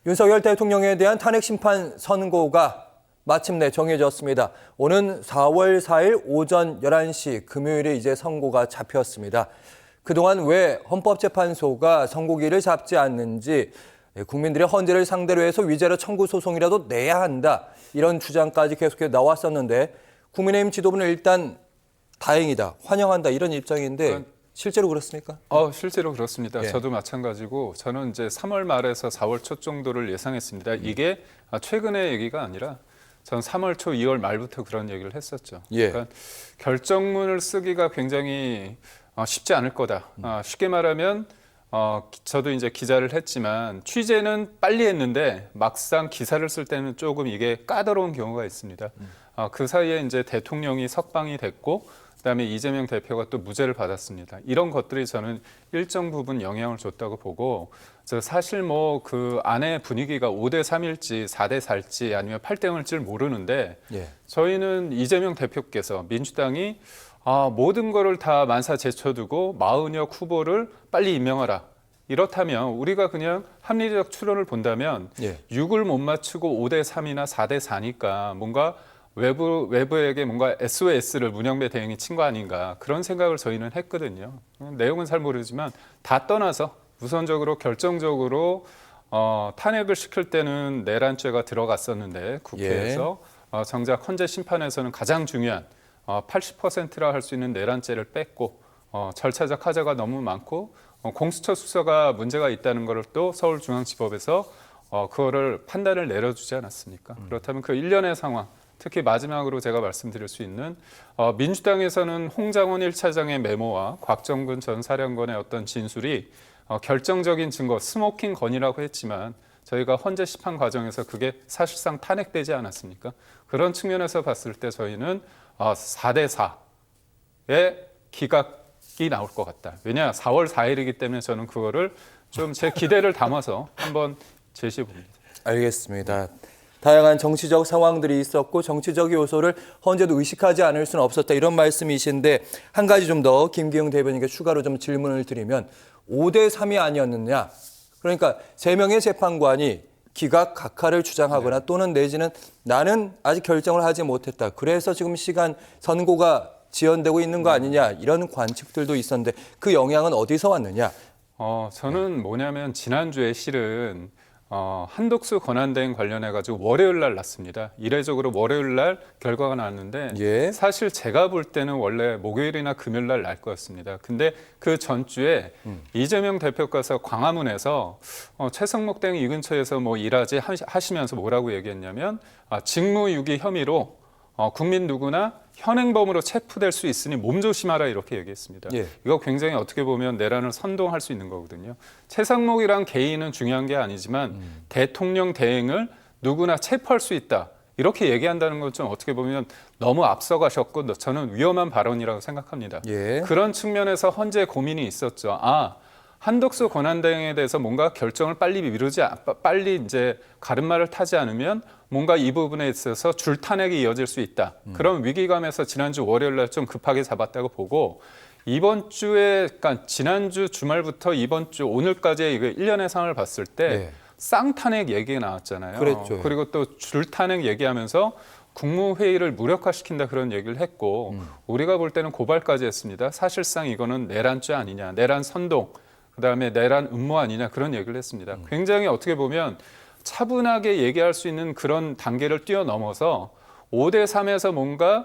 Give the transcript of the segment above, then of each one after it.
윤석열 대통령에 대한 탄핵 심판 선고가 마침내 정해졌습니다. 오는 4월 4일 오전 11시 금요일에 이제 선고가 잡혔습니다. 그동안 왜 헌법재판소가 선고기를 잡지 않는지, 국민들의 헌재를 상대로 해서 위자료 청구 소송이라도 내야 한다, 이런 주장까지 계속해서 나왔었는데 국민의힘 지도부는 일단 다행이다, 환영한다, 이런 입장인데 실제로 그렇습니까? 실제로 그렇습니다. 예. 저도 마찬가지고 저는 이제 3월 말에서 4월 초 정도를 예상했습니다. 이게 최근의 얘기가 아니라 전 3월 초, 2월 말부터 그런 얘기를 했었죠. 예. 그러니까 결정문을 쓰기가 굉장히 쉽지 않을 거다. 쉽게 말하면 저도 이제 기자를 했지만 취재는 빨리 했는데 막상 기사를 쓸 때는 조금 이게 까다로운 경우가 있습니다. 그 사이에 이제 대통령이 석방이 됐고 그다음에 이재명 대표가 또 무죄를 받았습니다. 이런 것들이 저는 일정 부분 영향을 줬다고 보고, 사실 뭐 그 안에 분위기가 5대 3일지 4대 4일지 아니면 8대 0일지 모르는데, 예. 저희는 이재명 대표께서 민주당이 모든 거를 다 만사 제쳐두고 마은혁 후보를 빨리 임명하라, 이렇다면 우리가 그냥 합리적 추론을 본다면 예. 6을 못 맞추고 5대 3이나 4대 4니까 뭔가 외부에게 뭔가 SOS를 문영배 대행이 친 거 아닌가, 그런 생각을 저희는 했거든요. 내용은 잘 모르지만 다 떠나서 우선적으로 결정적으로 탄핵을 시킬 때는 내란죄가 들어갔었는데 국회에서 정작 헌재 심판에서는 가장 중요한 80%라 할 수 있는 내란죄를 뺐고, 절차적 하자가 너무 많고 공수처 수사가 문제가 있다는 것을 또 서울중앙지법에서 그거를 판단을 내려주지 않았습니까? 그렇다면 그 일련의 상황, 특히 마지막으로 제가 말씀드릴 수 있는 민주당에서는 홍장원 1차장의 메모와 곽정근 전 사령관의 어떤 진술이 결정적인 증거, 스모킹 건이라고 했지만 저희가 헌재 심판 과정에서 그게 사실상 탄핵되지 않았습니까? 그런 측면에서 봤을 때 저희는 4대 4의 기각이 나올 것 같다. 왜냐, 4월 4일이기 때문에 저는 그거를 좀 제 기대를 담아서 한번 제시해 봅니다. 알겠습니다. 다양한 정치적 상황들이 있었고 정치적 요소를 헌재도 의식하지 않을 수는 없었다, 이런 말씀이신데, 한 가지 좀 더 김기웅 대변인께 추가로 좀 질문을 드리면 5대 3이 아니었느냐, 그러니까 3명의 재판관이 기각 각하를 주장하거나 또는 내지는 나는 아직 결정을 하지 못했다, 그래서 지금 시간 선고가 지연되고 있는 거 아니냐, 이런 관측들도 있었는데 그 영향은 어디서 왔느냐? 저는 뭐냐면 지난주에 실은 한독수 권한대행 관련해 가지고 월요일 날 났습니다. 이례적으로 월요일 날 결과가 나왔는데, 예. 사실 제가 볼 때는 원래 목요일이나 금요일 날 날 거였습니다. 근데 그 전주에 이재명 대표께서 광화문에서 최성목 등 이 근처에서 뭐 일하지 하시면서 뭐라고 얘기했냐면, 직무유기 혐의로 국민 누구나 현행범으로 체포될 수 있으니 몸조심하라, 이렇게 얘기했습니다. 예. 이거 굉장히 어떻게 보면 내란을 선동할 수 있는 거거든요. 최상목이란 개인은 중요한 게 아니지만 대통령 대행을 누구나 체포할 수 있다, 이렇게 얘기한다는 건 좀 어떻게 보면 너무 앞서가셨고 저는 위험한 발언이라고 생각합니다. 예. 그런 측면에서 헌재 고민이 있었죠. 한독수 권한대행에 대해서 뭔가 결정을 빨리 이제 가름말을 타지 않으면 뭔가 이 부분에 있어서 줄탄핵이 이어질 수 있다. 그런 위기감에서 지난주 월요일 날 좀 급하게 잡았다고 보고, 이번 주에, 그러니까 지난주 주말부터 이번 주 오늘까지의 이거 1년의 상황을 봤을 때 네. 쌍탄핵 얘기가 나왔잖아요. 그랬죠. 그리고 또 줄탄핵 얘기하면서 국무회의를 무력화시킨다, 그런 얘기를 했고, 우리가 볼 때는 고발까지 했습니다. 사실상 이거는 내란죄 아니냐, 내란 선동, 그다음에 내란 음모 아니냐, 그런 얘기를 했습니다. 굉장히 어떻게 보면 차분하게 얘기할 수 있는 그런 단계를 뛰어넘어서 5대 3에서 뭔가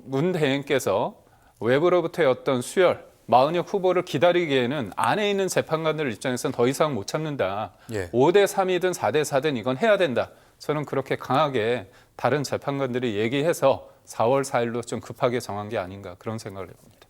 문 대행께서 외부로부터의 어떤 수혈, 마은혁 후보를 기다리기에는 안에 있는 재판관들 입장에서는 더 이상 못 참는다. 예. 5대 3이든 4대 4든 이건 해야 된다. 저는 그렇게 강하게 다른 재판관들이 얘기해서 4월 4일로 좀 급하게 정한 게 아닌가, 그런 생각을 해봅니다.